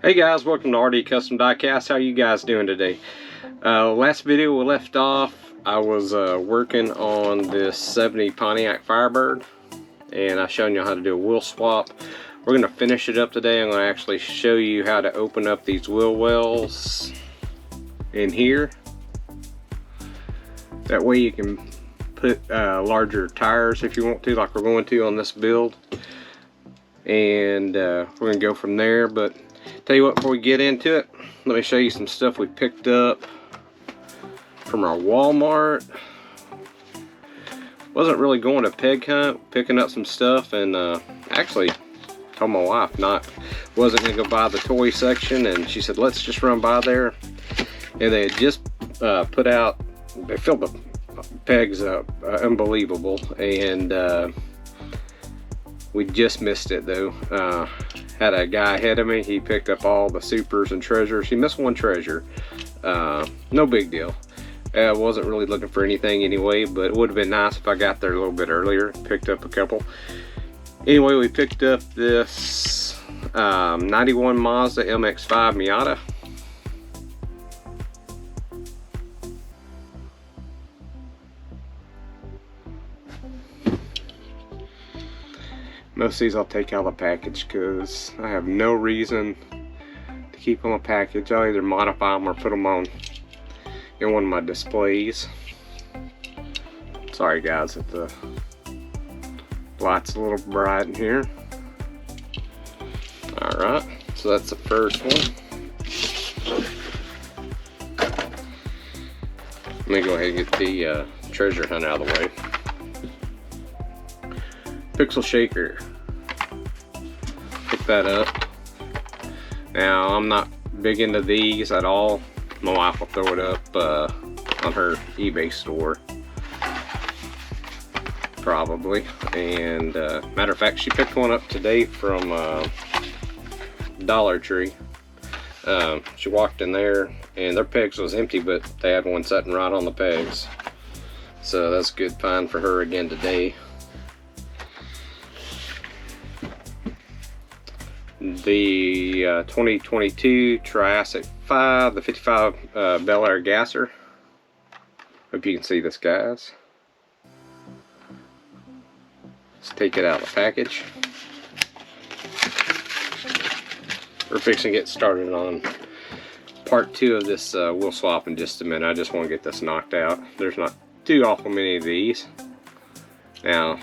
Hey guys, welcome to RD Custom Diecast. How you guys doing today? Last video we left off, I was working on this 70 Pontiac Firebird, and I showed you how to do a wheel swap. We're going to finish it up today. I'm going to actually show you how to open up these wheel wells in here. That way you can put larger tires if you want to, like we're going to on this build. And we're going to go from there. But tell you what, before we get into it, let me show you some stuff we picked up from our Walmart. Wasn't really going to peg hunt, picking up some stuff, and actually told my wife wasn't gonna go by the toy section, and she said let's just run by there. And they had just put out, they filled the pegs up, unbelievable, and we just missed it though. Had a guy ahead of me. He picked up all the supers and treasures. He missed one treasure. No big deal. I wasn't really looking for anything anyway, but it would have been nice if I got there a little bit earlier. Picked up a couple. Anyway, we picked up this 91 Mazda MX-5 Miata. Most of these I'll take out of the package because I have no reason to keep on a package. I'll either modify them or put them on in one of my displays. Sorry guys if the light's a little bright in here. Alright, so that's the first one. Let me go ahead and get the treasure hunt out of the way. Pixel shaker. Pick that up. Now I'm not big into these at all. My wife will throw it up on her eBay store probably, and matter of fact she picked one up today from Dollar Tree. She walked in there and their pegs was empty, but they had one sitting right on the pegs, so that's a good find for her again today. The 2022 Triassic 5, the 55 Bel Air Gasser. Hope you can see this, guys. Let's take it out of the package. We're fixing to get started on part 2 of this wheel swap in just a minute. I just want to get this knocked out. There's not too awful many of these. Now,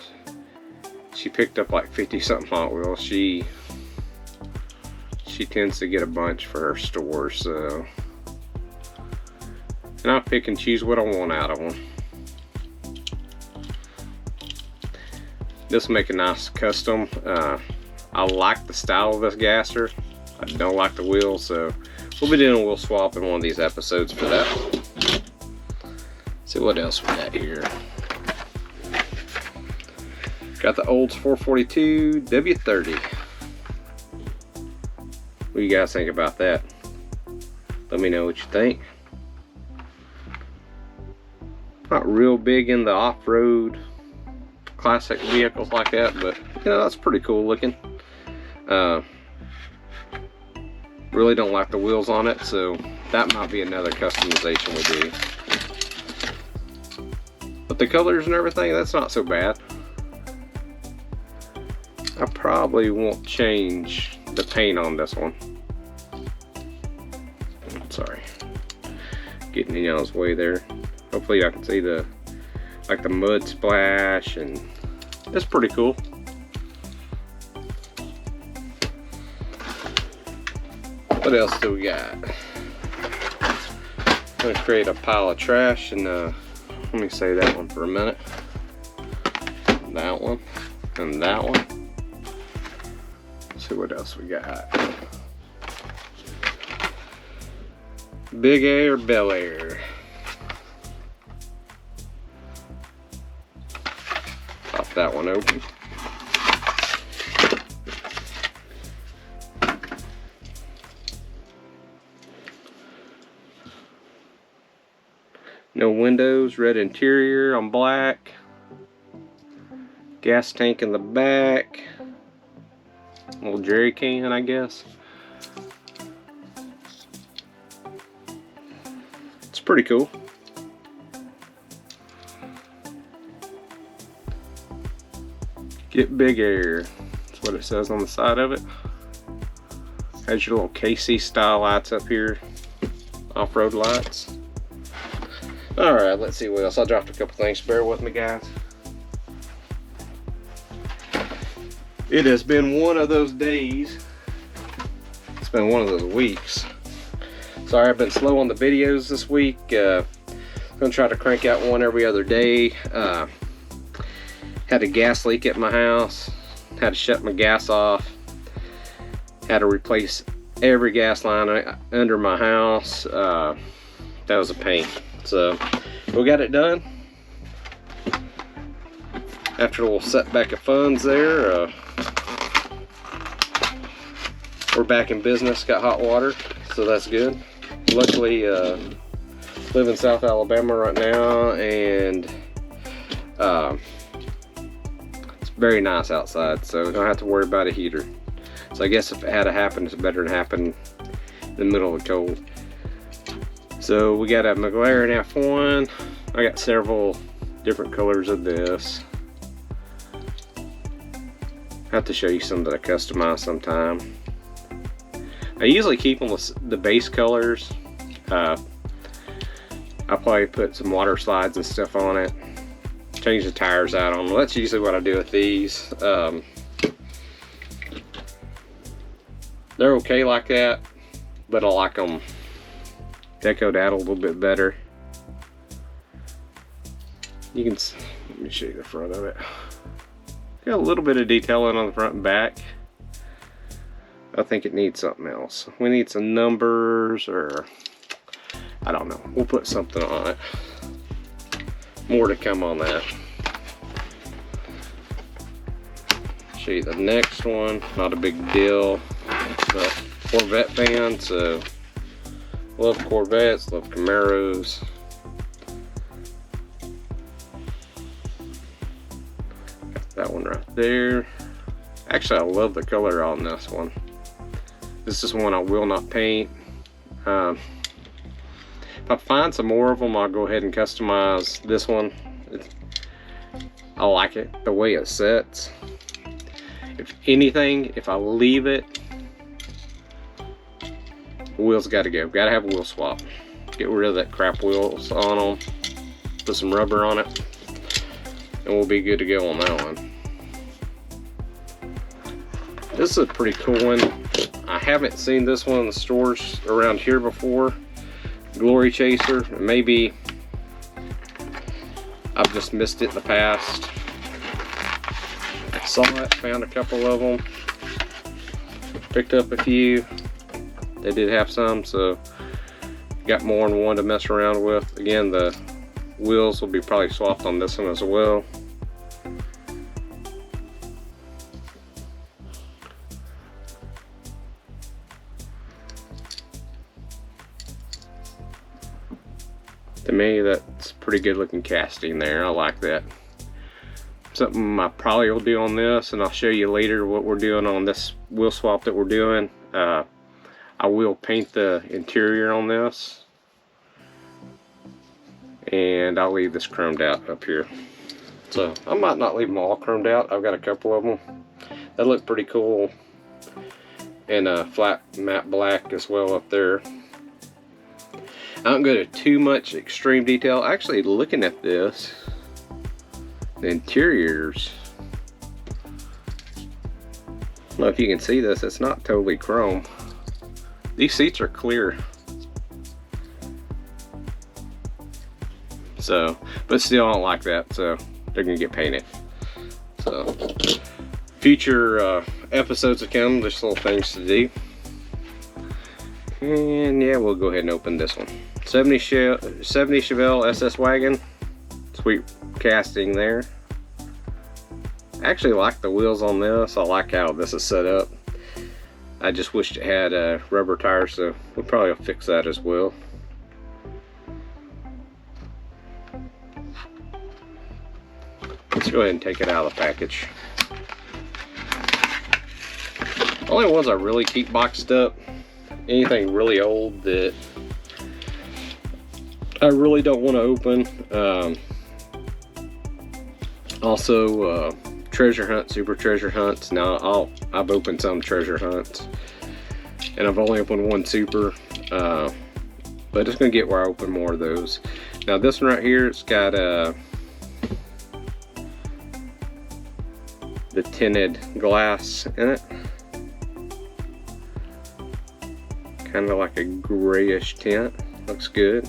she picked up like 50 something Hot Wheels. She tends to get a bunch for her store, so, and I'll pick and choose what I want out of them. This will make a nice custom. I like the style of this gasser. I don't like the wheels, so we'll be doing a wheel swap in one of these episodes for that. Let's see what else we got here. Got the Olds 442 W30. What do you guys think about that? Let me know what you think. Not real big in the off-road classic vehicles like that, but you know, that's pretty cool looking. Really don't like the wheels on it, so that might be another customization we do. But the colors and everything, that's not so bad. I probably won't change the paint on this one. Sorry, getting in y'all's way there. Hopefully y'all can see the mud splash, and it's pretty cool. What else do we got? I'm gonna create a pile of trash, and let me say that one for a minute. That one and that one. Let's see what else we got. Big Air, Bel Air. Pop that one open. No windows, red interior on black. Gas tank in the back. Little jerry can, I guess. pretty cool. Get big air. That's what it says on the side of it. Has your little KC style lights up here. Off-road lights. Alright, let's see what else. I dropped a couple things. Bear with me, guys. It has been one of those days. It's been one of those weeks. Sorry, I've been slow on the videos this week. I'm gonna try to crank out one every other day. Had a gas leak at my house. Had to shut my gas off. Had to replace every gas line under my house. That was a pain. So we got it done. After a little setback of funds there, we're back in business. Got hot water, so that's good. Luckily, live in South Alabama right now, and it's very nice outside, so don't have to worry about a heater. So I guess if it had to happen, it's better to happen in the middle of the cold. So we got a McLaren F1. I got several different colors of this. I have to show you some that I customize sometime. I usually keep them with the base colors. I'll probably put some water slides and stuff on it. Change the tires out on them. That's usually what I do with these. They're okay like that, but I like them decoed out a little bit better. You can, let me show you the front of it. Got a little bit of detailing on the front and back. I think it needs something else. We need some numbers, or I don't know. We'll put something on it. More to come on that. Show you the next one. Not a big deal, but Corvette fan, so love Corvettes, love Camaros. Got that one right there. Actually, I love the color on this one. This is one I will not paint. If I find some more of them, I'll go ahead and customize this one. I like it, the way it sets. If anything, if I leave it, the wheels got to go. Got to have a wheel swap. Get rid of that crap wheels on them. Put some rubber on it, and we'll be good to go on that one. This is a pretty cool one. I haven't seen this one in the stores around here before. Glory Chaser. Maybe I've just missed it in the past. Saw it, found a couple of them, picked up a few. They did have some, so got more than one to mess around with. Again, the wheels will be probably swapped on this one as well. To me, that's pretty good looking casting there. I like that. Something I probably will do on this, and I'll show you later what we're doing on this wheel swap that we're doing. I will paint the interior on this, and I'll leave this chromed out up here. So I might not leave them all chromed out. I've got a couple of them that look pretty cool, and a flat matte black as well up there. I don't go to too much extreme detail. Actually, looking at this, the interiors, I don't know if you can see this, it's not totally chrome. These seats are clear. So, but still I don't like that, so they're gonna get painted. So, future episodes to come, there's little things to do. And yeah, we'll go ahead and open this one. 70 Chevelle SS wagon. Sweet casting there. I actually like the wheels on this. I like how this is set up. I just wished it had rubber tires, so we'll probably fix that as well. Let's go ahead and take it out of the package. Only ones I really keep boxed up, anything really old that I really don't want to open. Also, treasure hunt, super treasure hunts. Now I've opened some treasure hunts, and I've only opened one super. But it's gonna get where I open more of those. Now this one right here, it's got the tinted glass in it, kind of like a grayish tint. Looks good.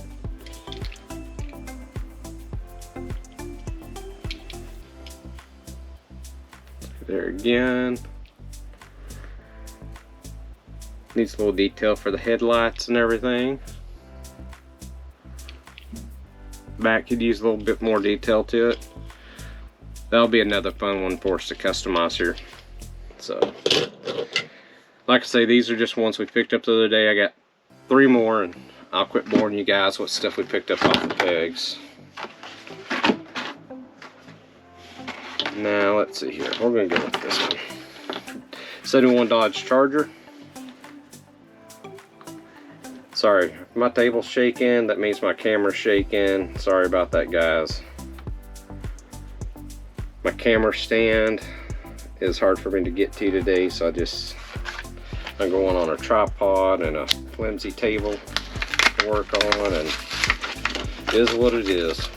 There again. Needs a little detail for the headlights and everything. Back could use a little bit more detail to it. That'll be another fun one for us to customize here. So, like I say, these are just ones we picked up the other day. I got 3 more, and I'll quit boring you guys with stuff we picked up off the pegs. Now, let's see here. We're going to go with this one. 71 Dodge Charger. Sorry, if my table's shaking, that means my camera's shaking. Sorry about that, guys. My camera stand is hard for me to get to today, so I'm going on a tripod and a flimsy table to work on, and it is what it is.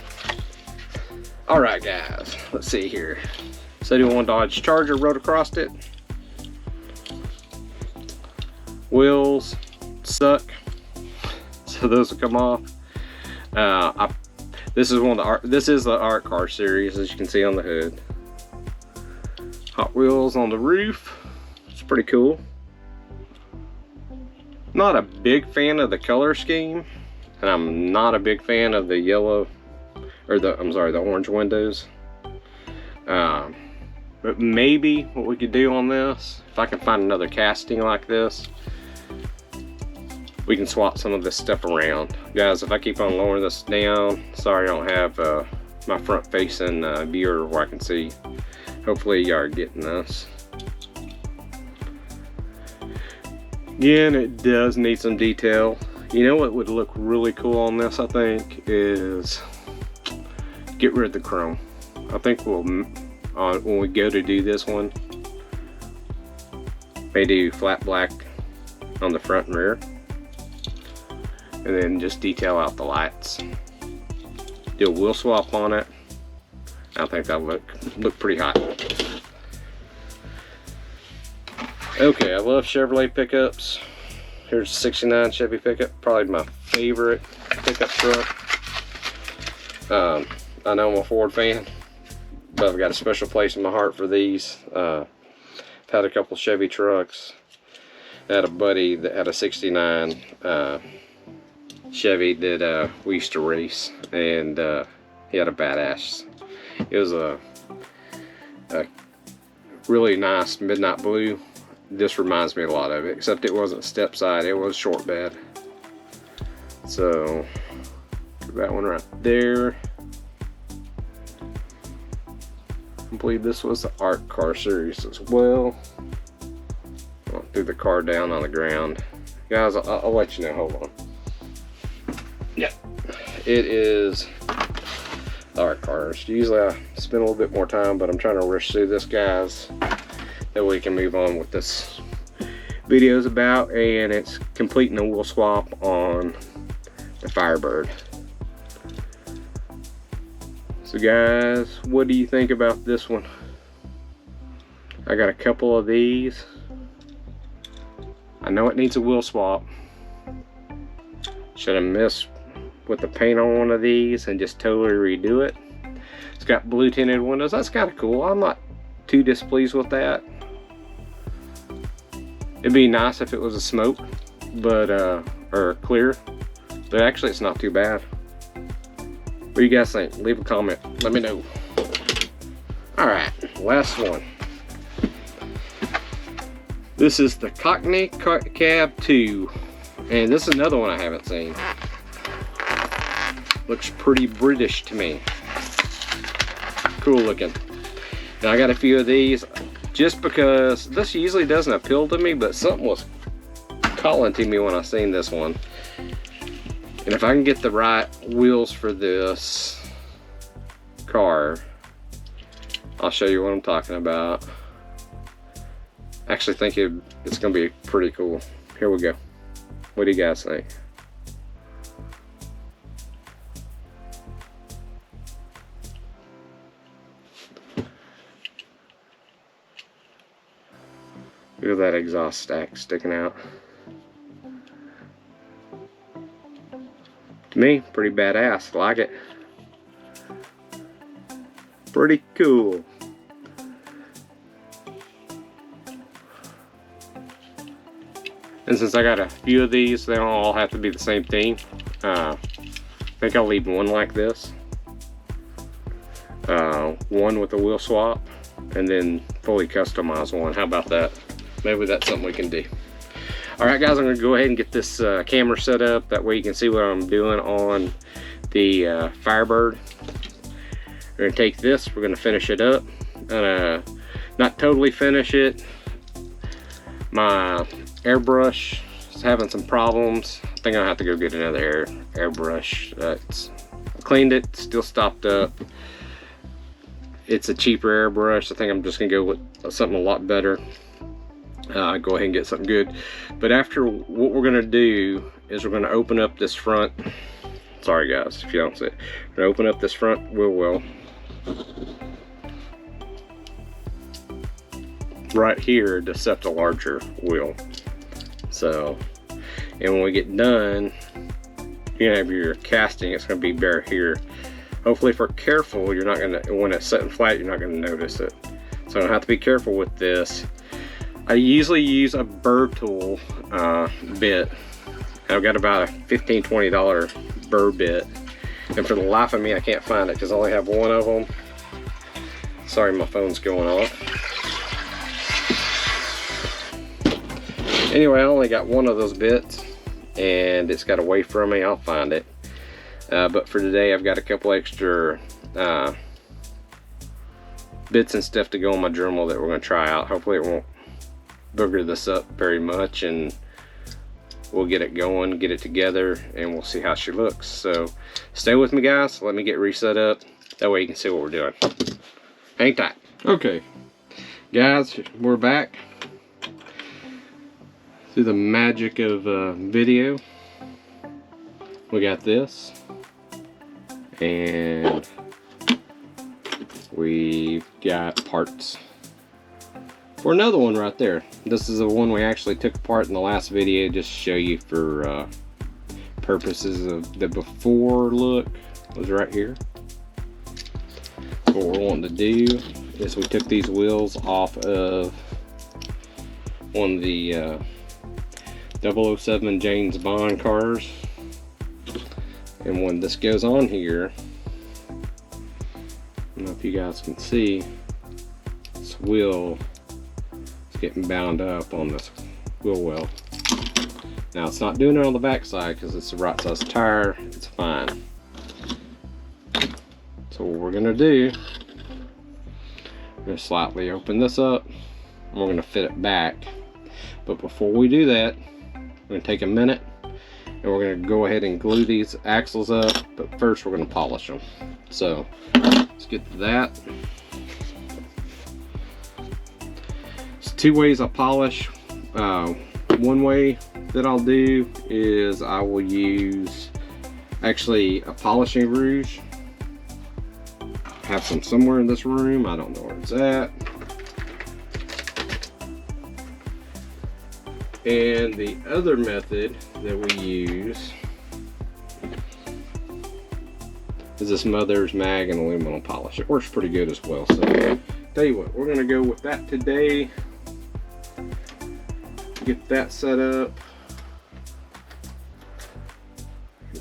Alright guys, let's see here. 71 Dodge Charger, rode across it. Wheels suck, so those will come off. This is the art car series, as you can see on the hood. Hot Wheels on the roof. It's pretty cool. Not a big fan of the color scheme, and I'm not a big fan of the yellow, or the orange windows. But maybe what we could do on this, if I can find another casting like this, we can swap some of this stuff around. Guys, if I keep on lowering this down, sorry I don't have my front facing viewer where I can see. Hopefully you are getting this. Again, it does need some detail. You know what would look really cool on this, I think, is get rid of the chrome. I think we'll, when we go to do this one, may do flat black on the front and rear, and then just detail out the lights. Do a wheel swap on it. I think that'll look pretty hot. Okay, I love Chevrolet pickups. Here's a 69 Chevy pickup, probably my favorite pickup truck. I know I'm a Ford fan, but I've got a special place in my heart for these. I've had a couple Chevy trucks. I had a buddy that had a 69 Chevy that we used to race, and he had a badass. It was a really nice midnight blue. This reminds me a lot of it, except it wasn't step side, it was short bed. So that one right there. I believe this was the art car series as well. I'll do the car down on the ground. Guys, I'll let you know, hold on. Yeah, it is art cars. Usually I spend a little bit more time, but I'm trying to rush through this, guys. That we can move on with this video's about, and it's completing a wheel swap on the Firebird. So guys, what do you think about this one? I got a couple of these. I know it needs a wheel swap. Should have missed with the paint on one of these and just totally redo it. It's got blue tinted windows. That's kind of cool. I'm not too displeased with that. It'd be nice if it was a smoke, but or clear, but actually it's not too bad. What do you guys think? Leave a comment, let me know. Alright, last one. This is the Cockney Cab 2, and this is another one I haven't seen. Looks pretty British to me. Cool looking. Now I got a few of these, just because this usually doesn't appeal to me, but something was calling to me when I seen this one. And if I can get the right wheels for this car, I'll show you what I'm talking about. I actually think it's going to be pretty cool. Here we go. What do you guys think? Look at that exhaust stack sticking out. To me, pretty badass. Like it. Pretty cool. And since I got a few of these, they don't all have to be the same theme. I think I'll leave one like this. One with a wheel swap, and then fully customized one. How about that? Maybe that's something we can do. Alright guys, I'm going to go ahead and get this camera set up. That way you can see what I'm doing on the Firebird. We're going to take this, we're going to finish it up. Not totally finish it. My airbrush is having some problems. I think I'll have to go get another airbrush. I cleaned it, still stopped up. It's a cheaper airbrush. I think I'm just going to go with something a lot better. Go ahead and get something good. But after, what we're going to do is we're going to open up this front. Sorry guys if you don't see it. We're going to open up this front wheel well right here to set the larger wheel. So, and when we get done, you're gonna have your casting. It's gonna be bare here. Hopefully, if we're careful, you're not gonna, when it's setting flat, you're not gonna notice it. So I have to be careful with this. I usually use a burr tool bit. I've got about a $15–20 burr bit, and for the life of me, I can't find it because I only have one of them. Sorry, my phone's going off. Anyway, I only got one of those bits, and it's got away from me. I'll find it. But for today, I've got a couple extra bits and stuff to go on my Dremel that we're going to try out. Hopefully, it won't booger this up very much, and we'll get it going, get it together, and we'll see how she looks. So, stay with me, guys. Let me get reset up. That way, you can see what we're doing. Hang tight. Okay, guys, we're back. Through the magic of video, we got this, and we've got parts for another one right there. This is the one we actually took apart in the last video, just to show you for purposes of the before look. Was right here. What we're wanting to do is we took these wheels off of one of the 007 James Bond cars, and when this goes on here, I don't know if you guys can see, this wheel is getting bound up on this wheel well. Now it's not doing it on the back side because it's the right size tire. It's fine. So what we're gonna do, we're gonna slightly open this up and we're gonna fit it back. But before we do that, we're going to take a minute and we're going to go ahead and glue these axles up, but first we're going to polish them. So let's get to that. There's two ways I polish. One way that I'll do is I will use actually a polishing rouge. I have some somewhere in this room. I don't know where it's at. And the other method that we use is this Mother's Mag and aluminum polish. It works pretty good as well. So tell you what, we're going to go with that today. Get that set up.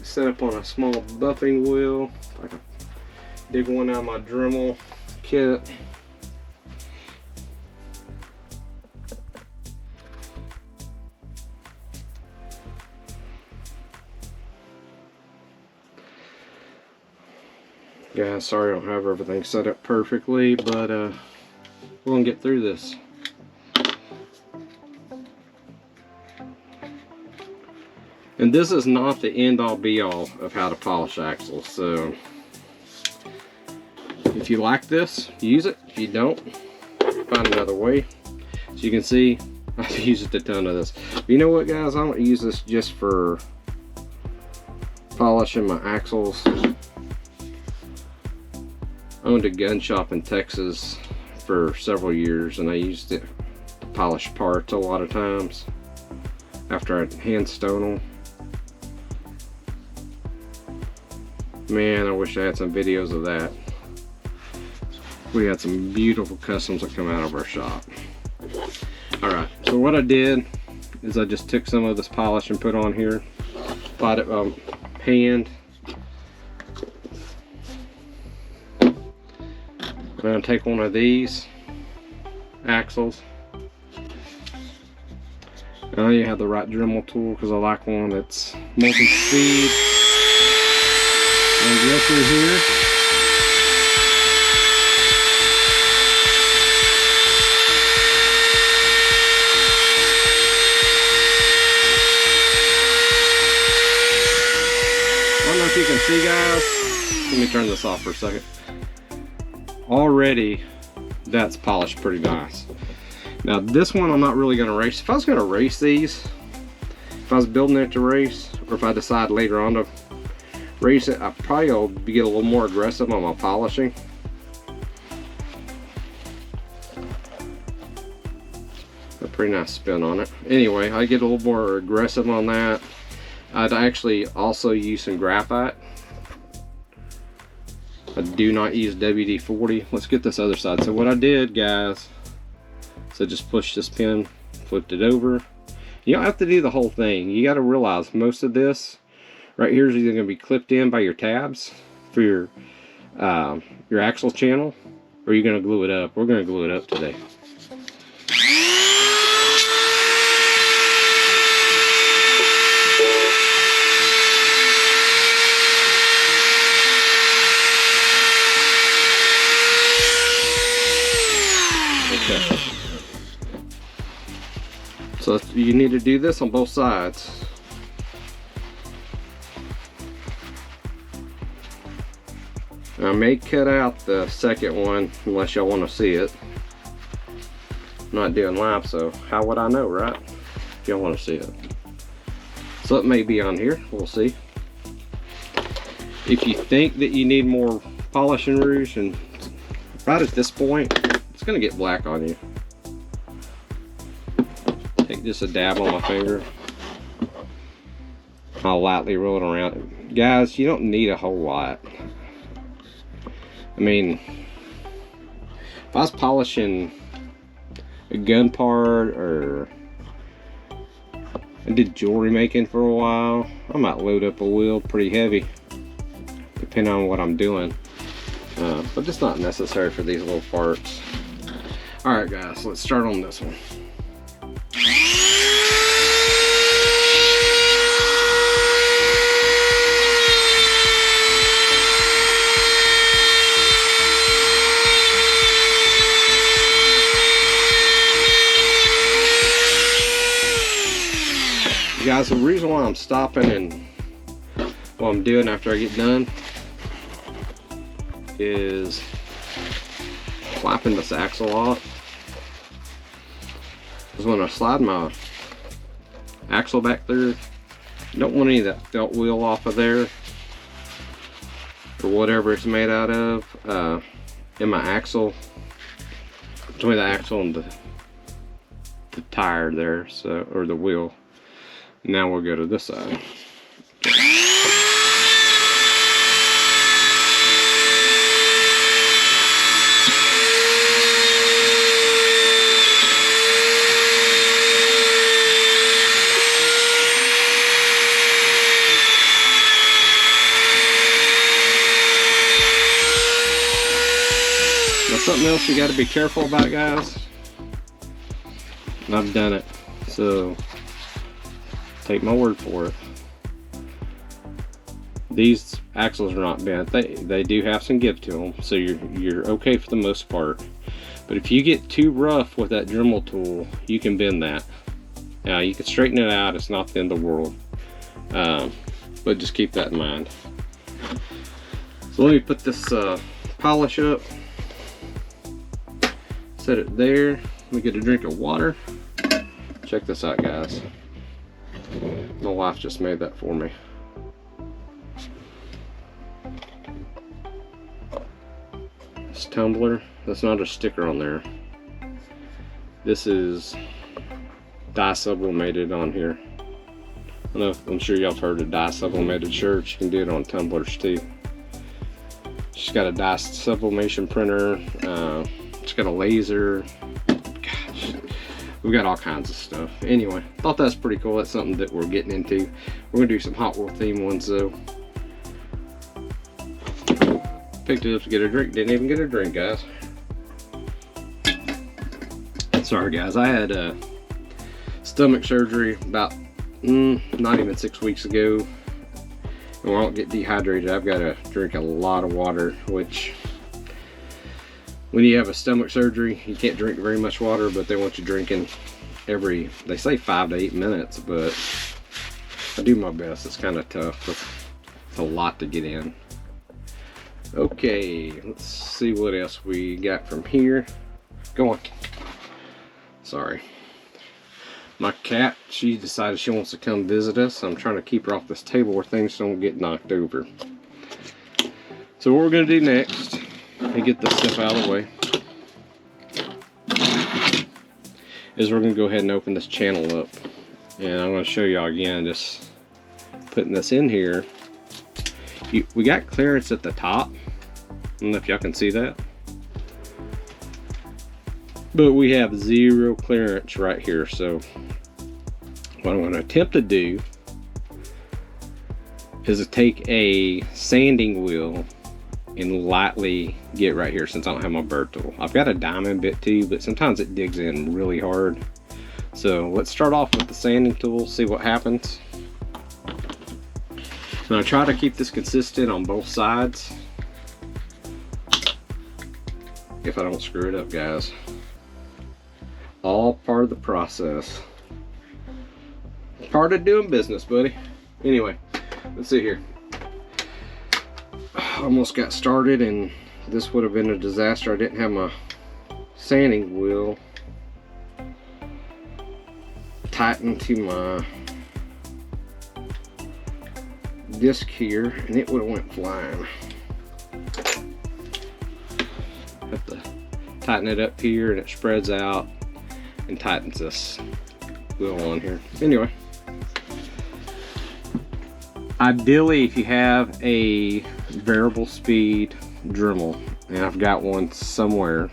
Set up on a small buffing wheel. I can dig one out of my Dremel kit. Yeah, sorry I don't have everything set up perfectly, but we're gonna get through this. And this is not the end all be all of how to polish axles. So if you like this, use it. If you don't, find another way. So you can see, I've used a ton of this. But you know what, guys? I don't use this just for polishing my axles. I owned a gun shop in Texas for several years, and I used it to polish parts a lot of times after I hand stone them. Man, I wish I had some videos of that. We had some beautiful customs that come out of our shop. Alright, so what I did is I just took some of this polish and put on here. Applied it by hand. I'm going to take one of these axles. Now you have the right Dremel tool, because I like one that's multi-speed. And go through here. I don't know if you can see, guys. Let me turn this off for a second. Already, that's polished pretty nice. Now this one I'm not really going to race. If I was going to race these, if I was building it to race, or if I decide later on to race it, I probably will get a little more aggressive on my polishing. A pretty nice spin on it. Anyway, I get a little more aggressive on that. I'd actually also use some graphite. I do not use WD-40. Let's get this other side. So what I did, guys, so just push this pin, flipped it over. You don't have to do the whole thing. You got to realize most of this right here is either going to be clipped in by your tabs for your axle channel, or you're going to glue it up. We're going to glue it up today. Okay. So you need to do this on both sides. I may cut out the second one unless y'all want to see it. I'm not doing live, so how would I know, right? If y'all want to see it. So it may be on here, we'll see. If you think that you need more polishing rouge, and right at this point, it's gonna get black on you. Take just a dab on my finger. I'll lightly roll it around. Guys, you don't need a whole lot. I mean, if I was polishing a gun part, or I did jewelry making for a while, I might load up a wheel pretty heavy, depending on what I'm doing. But it's not necessary for these little parts. Alright guys, let's start on this one. Guys, the reason why I'm stopping and what I'm doing after I get done is flapping this axle off. Because when I slide my axle back there, I don't want any of that felt wheel off of there, or whatever it's made out of, in my axle, between the axle and the tire there, so, or the wheel. Now we'll go to this side. Now something else you got to be careful about, guys, and I've done it, so take my word for it. These axles are not bent. They do have some give to them, so you're okay for the most part. But if you get too rough with that Dremel tool, you can bend that. Now you can straighten it out. It's not the end of the world. But just keep that in mind. So let me put this polish up, set it there. Let me get a drink of water. Check this out, guys. My wife just made that for me. This tumbler, that's not a sticker on there. This is dye sublimated on here. I'm sure y'all have heard of dye sublimated shirts. You can do it on tumblers too. She's got a dye sublimation printer. It's got a laser. Gosh, we've got all kinds of stuff. Anyway, thought that's pretty cool. That's something that we're getting into. We're gonna do some Hot Wheel theme ones though. Picked it up to get a drink. Didn't even get a drink, guys. Sorry, guys. I had stomach surgery about not even 6 weeks ago. And when I don't get dehydrated, I've got to drink a lot of water, which when you have a stomach surgery, you can't drink very much water, but they want you drinking every, they say 5 to 8 minutes, but I do my best. It's kind of tough. It's a lot to get in. Okay, let's see what else we got from here. Go on. Sorry. My cat, she decided she wants to come visit us. I'm trying to keep her off this table where things don't get knocked over. So what we're going to do next, let me get this stuff out of the way, is we're going to go ahead and open this channel up. And I'm going to show y'all again, just putting this in here. We got clearance at the top. I don't know if y'all can see that. But we have zero clearance right here. So what I'm going to attempt to do is to take a sanding wheel and lightly get right here, since I don't have my bird tool. I've got a diamond bit too, but sometimes it digs in really hard. So let's start off with the sanding tool, see what happens. And I try to keep this consistent on both sides, if I don't screw it up, guys. All part of the process. Part of doing business, buddy. Anyway, let's see here. Almost got started and this would have been a disaster. I didn't have my sanding wheel tightened to my disc here, and it would have went flying. Have to tighten it up here and it spreads out and tightens this wheel on here. Anyway, ideally if you have a variable speed Dremel, and I've got one somewhere,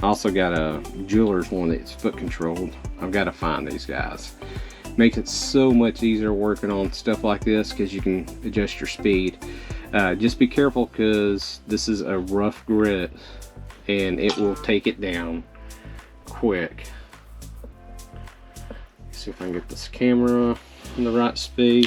I also got a jeweler's one that's foot controlled. I've got to find these guys. Makes it so much easier working on stuff like this because you can adjust your speed. Just be careful because this is a rough grit and it will take it down quick. See if I can get this camera in the right speed.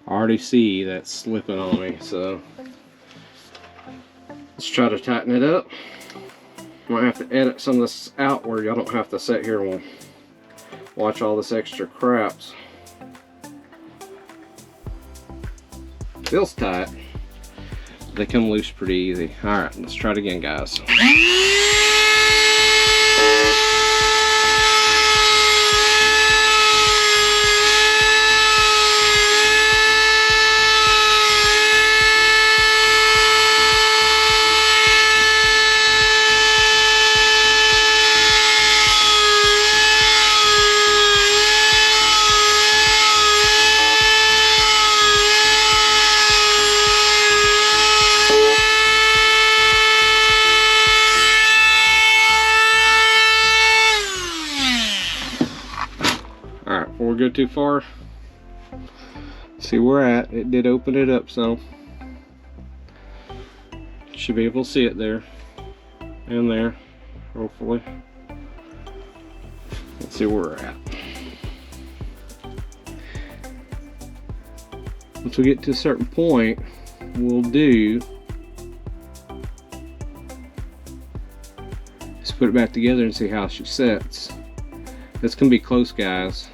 I already see that slipping on me, so let's try to tighten it up. Might have to edit some of this out where y'all don't have to sit here and watch all this extra craps. Feels tight. They come loose pretty easy. Alright, let's try it again, guys. Before we go too far, see where we're at. It did open it up, so should be able to see it there and there, hopefully. Let's see where we're at. Once we get to a certain point, we'll do just put it back together and see how she sets. It's gonna be close, guys.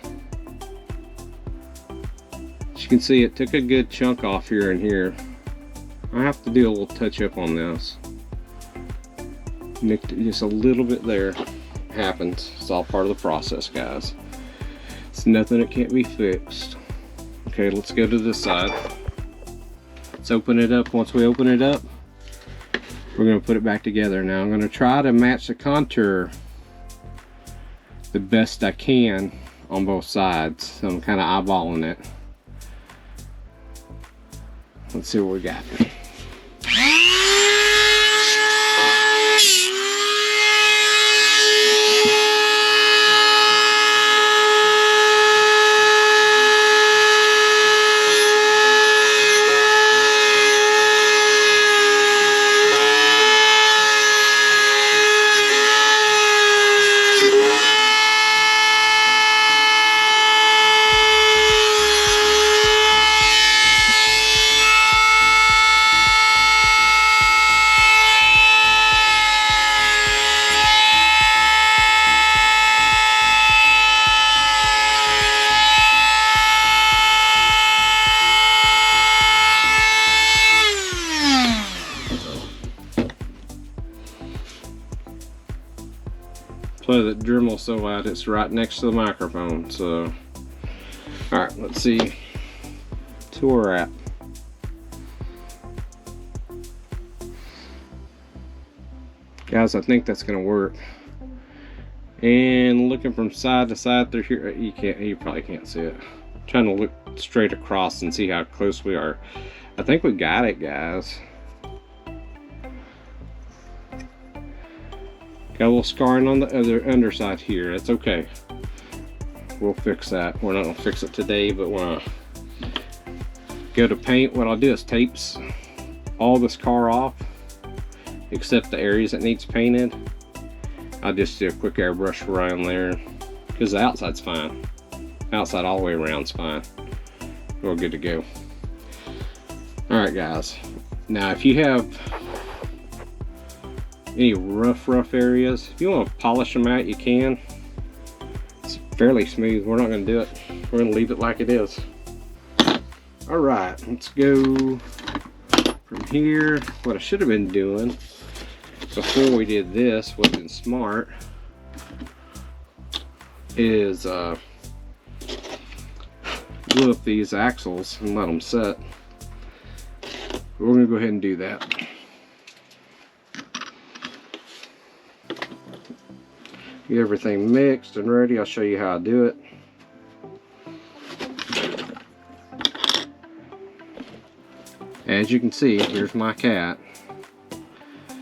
As you can see, it took a good chunk off here and here. I have to do a little touch up on this. Nicked it just a little bit there. It happens. It's all part of the process, guys. It's nothing that can't be fixed. Okay, let's go to this side. Let's open it up. Once we open it up, we're going to put it back together. Now I'm going to try to match the contour the best I can on both sides. So I'm kind of eyeballing it. Let's see what we got. Play that Dremel so loud it's right next to the microphone. So, alright, let's see to where we're at. Guys, I think that's gonna work. And looking from side to side through here, you probably can't see it. I'm trying to look straight across and see how close we are. I think we got it, guys. Got a little scarring on the other underside here. That's okay. We'll fix that. We're not gonna fix it today, but when I go to paint, what I'll do is tape all this car off, except the areas that needs painted. I'll just do a quick airbrush around there, because the outside's fine. Outside all the way around is fine. We're good to go. All right, guys. Now, if you have any rough areas, if you want to polish them out, you can. It's fairly smooth. We're not going to do it. We're going to leave it like it is. All right, let's go from here. What I should have been doing before we did this, wasn't smart, is glue up these axles and let them set. We're going to go ahead and do that. Get everything mixed and ready. I'll show you how I do it. As you can see, here's my cat.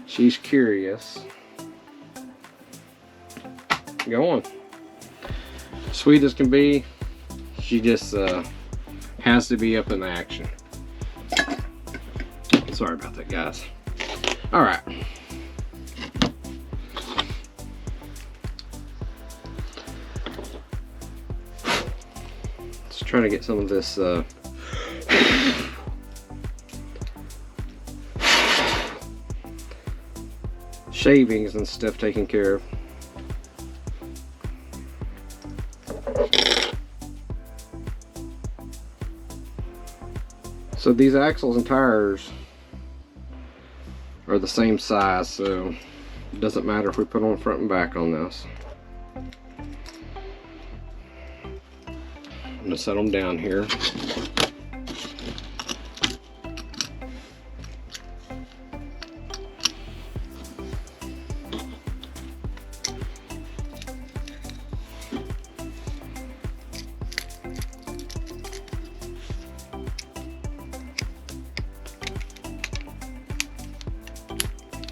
She's curious. Go on. Sweet as can be. She just has to be up in action. Sorry about that, guys. All right. Trying to get some of this shavings and stuff taken care of. So these axles and tires are the same size, so it doesn't matter if we put on front and back on this. I'm going to set them down here.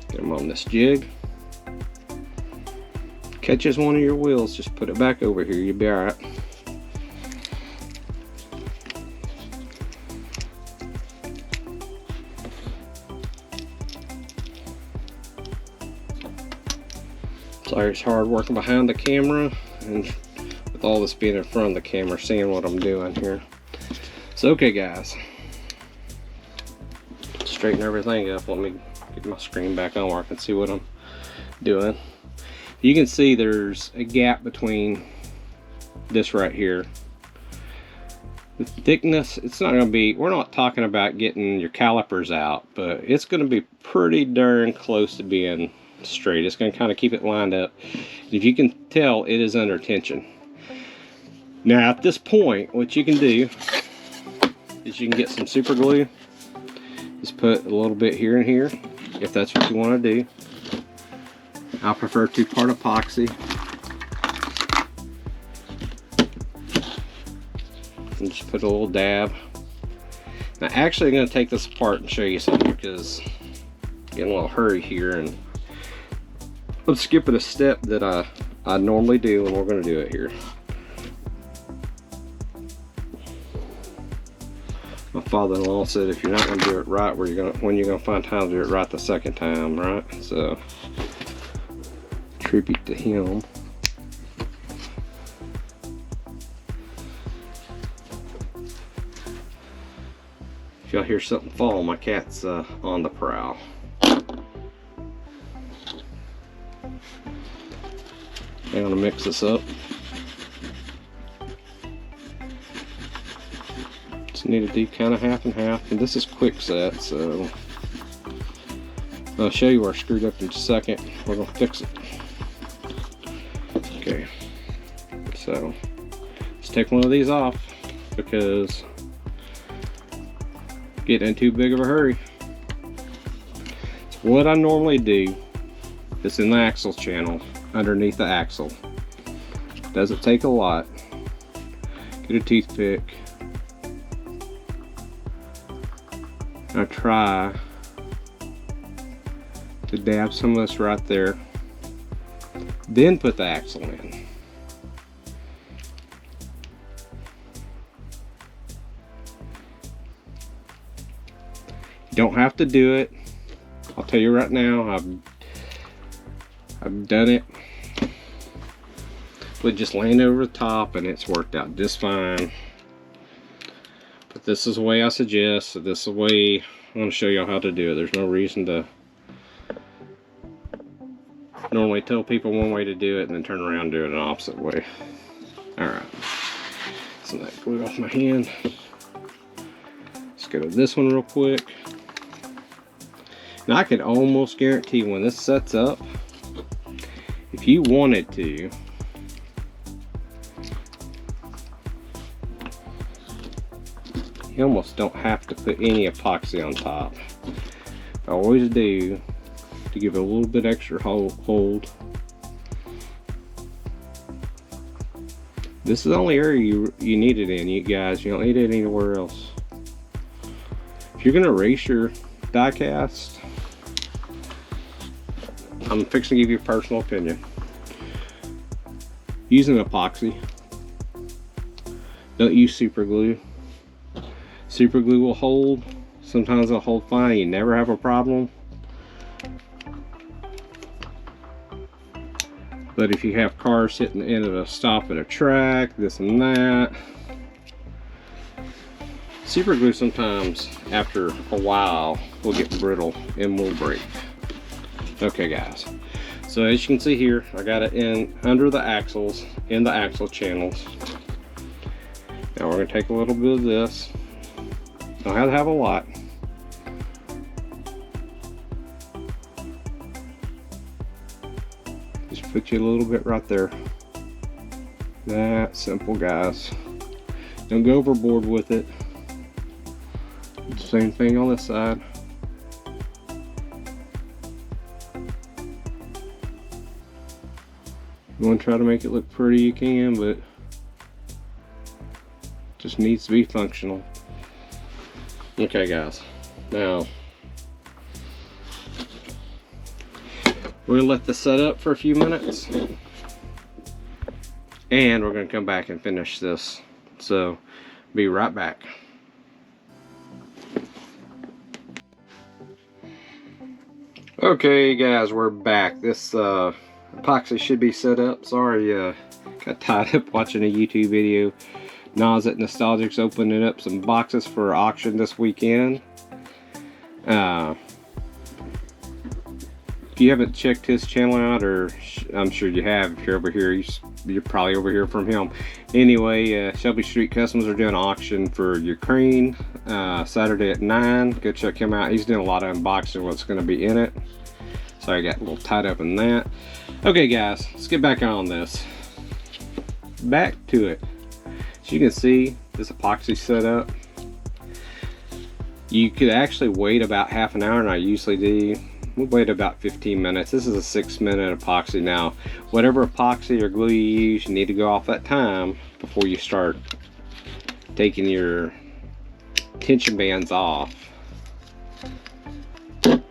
Get them on this jig. Catches one of your wheels, just put it back over here, you'll be alright. Sorry, it's hard working behind the camera and with all this being in front of the camera, seeing what I'm doing here. So okay, guys, straighten everything up. Let me get my screen back on where I can see what I'm doing. You can see there's a gap between this right here. The thickness, it's not going to be, we're not talking about getting your calipers out, but it's going to be pretty darn close to being straight. It's going to kind of keep it lined up. If you can tell, it is under tension. Now at this point, what you can do is you can get some super glue. Just put a little bit here and here, if that's what you want to do. I prefer 2-part epoxy. And just put a little dab. Now actually I'm going to take this apart and show you something, because I'm getting a little hurry here and I'm skipping a step that I normally do, and we're going to do it here. My father-in-law said if you're not going to do it right, when you're going to find time to do it right the second time, right? So tribute to him. If y'all hear something fall, my cat's on the prowl. I'm gonna mix this up. Just need to do kind of half and half, and this is quick set, so I'll show you where I screwed up in just a second. We're gonna fix it. Okay, so let's take one of these off, because getting in too big of a hurry. So what I normally do is in the axle channel, underneath the axle. Doesn't take a lot. Get a toothpick. I try to dab some of this right there. Then put the axle in. You don't have to do it. I'll tell you right now, I've done it. But just laying over the top, and it's worked out just fine. But this is the way I suggest. So this is the way I'm going to show y'all how to do it. There's no reason to normally tell people one way to do it and then turn around and do it an opposite way. Alright. So that glue off my hand. Let's go to this one real quick. Now I can almost guarantee when this sets up, if you wanted to, you almost don't have to put any epoxy on top. I always do to give it a little bit extra hold. This is the only area you need it in, you guys. You don't need it anywhere else. If you're gonna race your die cast, I'm fixing to give you a personal opinion. Use an epoxy. Don't use super glue. Super glue will hold. Sometimes it'll hold fine. You never have a problem. But if you have cars sitting in at a stop at a track, this and that, super glue sometimes after a while will get brittle and will break. Okay guys, so as you can see here, I got it in under the axles, in the axle channels. Now we're going to take a little bit of this. Don't have to have a lot. Just put you a little bit right there. That simple, guys. Don't go overboard with it. Same thing on this side. You want to try to make it look pretty, you can, but just needs to be functional. Okay guys, now we're going to let this set up for a few minutes, and we're going to come back and finish this. So be right back. Okay guys, we're back. This epoxy should be set up. Sorry, got tied up watching a YouTube video. Nas at Nostalgic's opening up some boxes for auction this weekend. If you haven't checked his channel out, or I'm sure you have, if you're over here, you're probably over here from him. Anyway, Shelby Street Customs are doing an auction for Ukraine Saturday at 9. Go check him out. He's doing a lot of unboxing, what's going to be in it. So I got a little tied up in that. Okay guys, let's get back on this. Back to it. As you can see, this epoxy setup, you could actually wait about half an hour, and I usually do. We'll wait about 15 minutes. This is a 6-minute epoxy. Now, whatever epoxy or glue you use, you need to go off that time before you start taking your tension bands off. Sorry,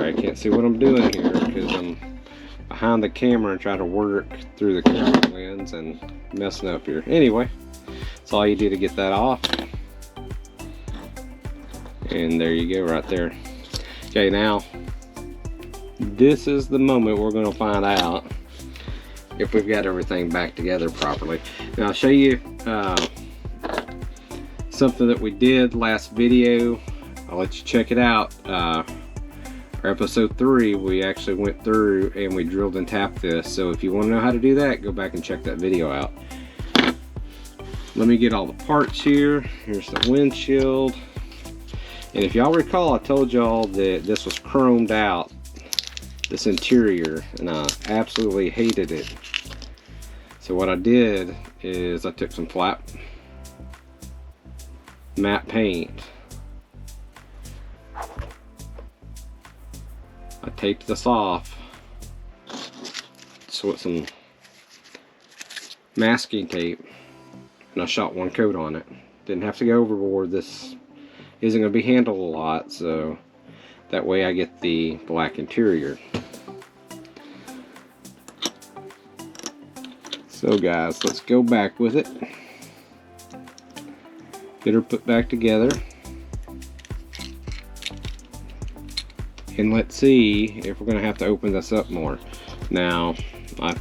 I can't see what I'm doing here because I'm behind the camera and trying to work through the camera lens and messing up here. Anyway, that's all you do to get that off. And there you go, right there. Okay, now this is the moment we're going to find out if we've got everything back together properly. Now I'll show you something that we did last video. I'll let you check it out. For episode 3, we actually went through and we drilled and tapped this. So if you want to know how to do that, go back and check that video out. Let me get all the parts here. Here's the windshield. And if y'all recall, I told y'all that this was chromed out, this interior, and I absolutely hated it. So what I did is I took some flat matte paint. I taped this off so with some masking tape, and I shot one coat on it. Didn't have to go overboard. This isn't going to be handled a lot, so that way I get the black interior. So guys, let's go back with it. Get her put back together. And let's see if we're going to have to open this up more. Now, I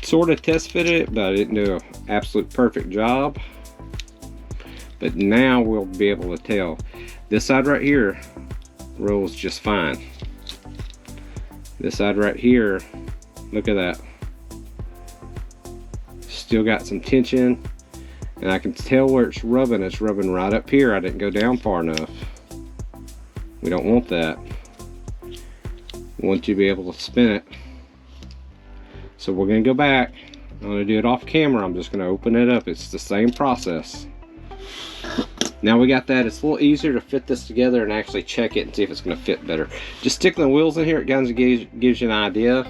sort of test fitted it, but I didn't do an absolute perfect job. But now we'll be able to tell. This side right here rolls just fine. This side right here, look at that. Still got some tension, and I can tell where it's rubbing. It's rubbing right up here. I didn't go down far enough. We don't want that. We want you to be able to spin it. So we're going to go back. I'm going to do it off camera. I'm just going to open it up. It's the same process. Now we got that. It's a little easier to fit this together and actually check it and see if it's going to fit better. Just sticking the wheels in here, it kind of gives you an idea.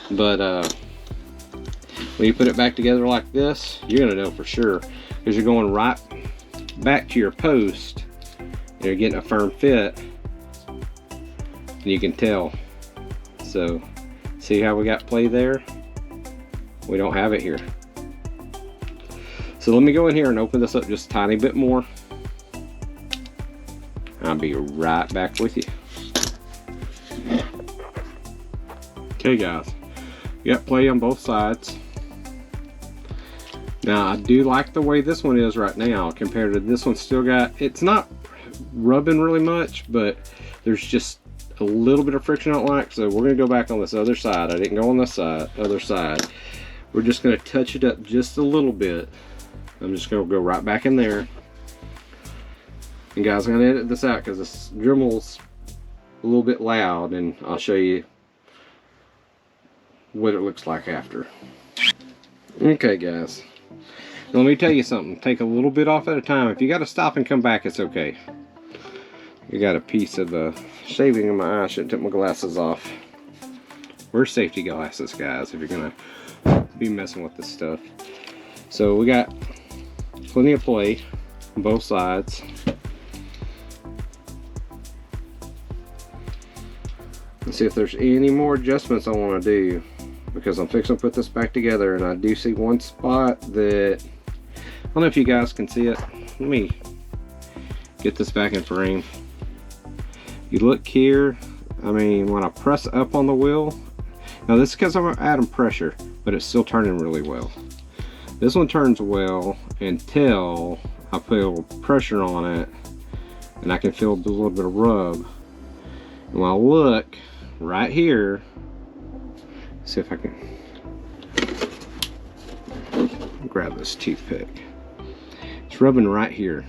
But when you put it back together like this, you're going to know for sure, because you're going right back to your post. You're getting a firm fit, and you can tell. So see how we got play there? We don't have it here. So let me go in here and open this up just a tiny bit more. I'll be right back with you. Okay guys, we got play on both sides. Now I do like the way this one is right now compared to this one. Still got, it's not rubbing really much, but there's just a little bit of friction I don't like. So we're gonna go back on this other side. I didn't go on this side, other side. We're just gonna touch it up just a little bit. I'm just gonna go right back in there. And guys, I'm gonna edit this out because this Dremel's a little bit loud, and I'll show you what it looks like after. Okay guys, now let me tell you something. Take a little bit off at a time. If you got to stop and come back, it's okay. You got a piece of shaving in my eye. I shouldn't take my glasses off. Wear safety glasses, guys, if you're gonna be messing with this stuff. So we got plenty of play on both sides. Let's see if there's any more adjustments I want to do, because I'm fixing to put this back together, and I do see one spot that I don't know if you guys can see it. Let me get this back in frame. You look here, I mean, when I press up on the wheel, now this is because I'm adding pressure, but it's still turning really well. This one turns well until I put a little pressure on it and I can feel a little bit of rub. And when I look right here, see if I can grab this toothpick. It's rubbing right here.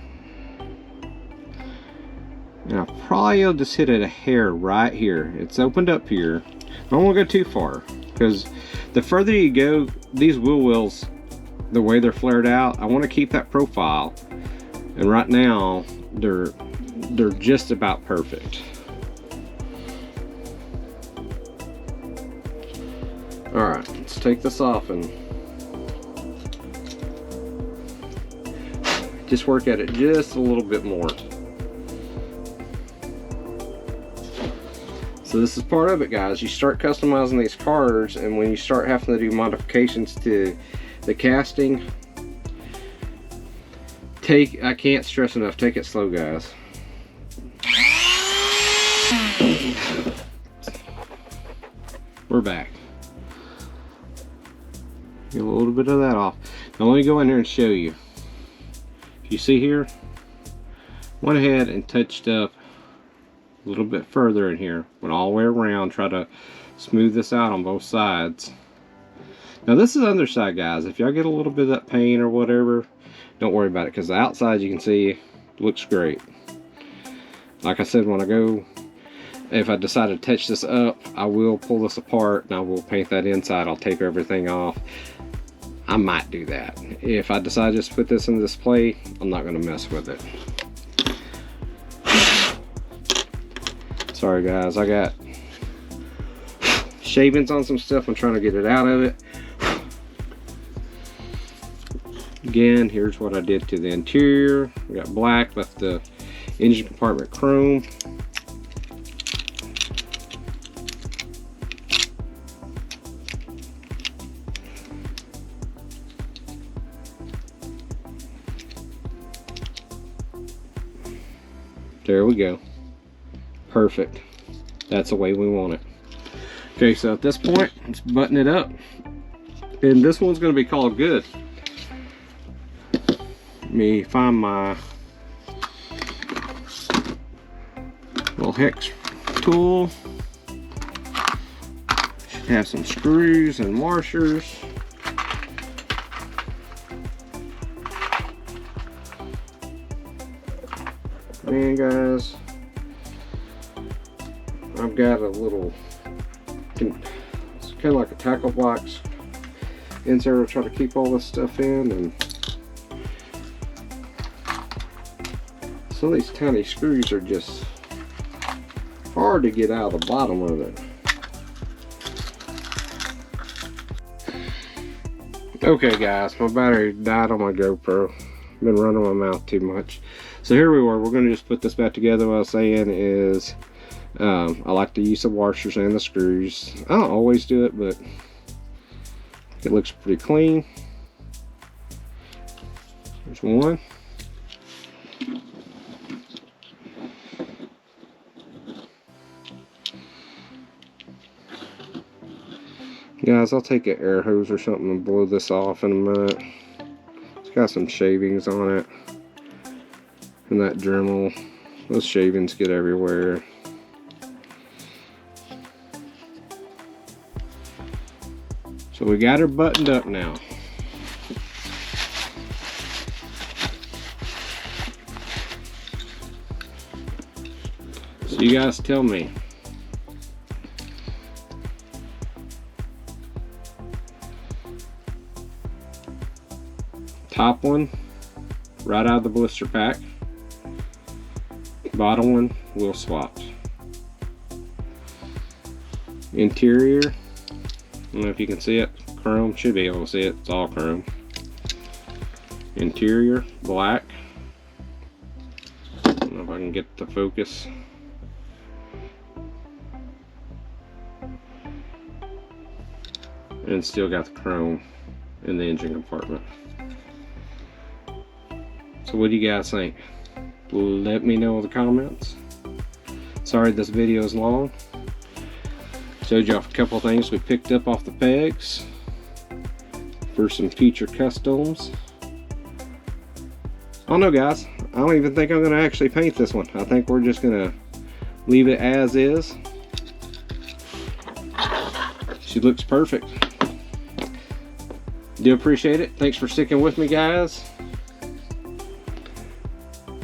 And I probably will just hit it a hair right here. It's opened up here. I don't want to go too far, because the further you go, these wheel wells, the way they're flared out, I want to keep that profile. And right now, they're just about perfect. Alright, let's take this off and just work at it just a little bit more. So this is part of it, guys. You start customizing these cars, and when you start having to do modifications to the casting, I can't stress enough, take it slow, guys. We're back. Get a little bit of that off. Now let me go in here and show you. If you see here, went ahead and touched up a little bit further in here. Went all the way around, try to smooth this out on both sides. Now this is the underside, guys. If y'all get a little bit of that paint or whatever, don't worry about it, because the outside, you can see, looks great. Like I said, when I go, if I decide to touch this up, I will pull this apart and I will paint that inside. I'll take everything off. I might do that. If I decide just to put this in display, I'm not going to mess with it. Sorry guys, I got shavings on some stuff. I'm trying to get it out of it. Again, here's what I did to the interior. I got black, left the engine compartment chrome. There we go. Perfect. That's the way we want it. Okay, so at this point, let's button it up. And this one's going to be called good. Let me find my little hex tool. Should have some screws and washers. Man, guys, I've got a little, it's kind of like a tackle box insert to try to keep all this stuff in, and some of these tiny screws are just hard to get out of the bottom of it. Okay guys, my battery died on my GoPro. I've been running my mouth too much. So here we were. We're going to just put this back together. What I was saying is, I like to use the washers and the screws. I don't always do it, but it looks pretty clean. There's one. Guys, I'll take an air hose or something and blow this off in a minute. It's got some shavings on it. And that Dremel, those shavings get everywhere. So we got her buttoned up now. So you guys tell me. Top one, right out of the blister pack. Bottom one, wheel swapped. Interior, I don't know if you can see it. Chrome, should be able to see it. It's all chrome. Interior, black. I don't know if I can get the focus. And still got the chrome in the engine compartment. So what do you guys think? Let me know in the comments. Sorry this video is long. Showed you off a couple of things we picked up off the pegs for some future customs. I don't know, guys. I don't even think I'm gonna actually paint this one. I think we're just gonna leave it as is. She looks perfect. Do appreciate it. Thanks for sticking with me, guys.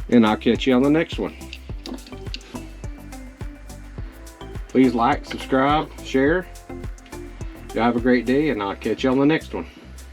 And I'll catch you on the next one. Please like, subscribe, share. Y'all have a great day, and I'll catch you on the next one.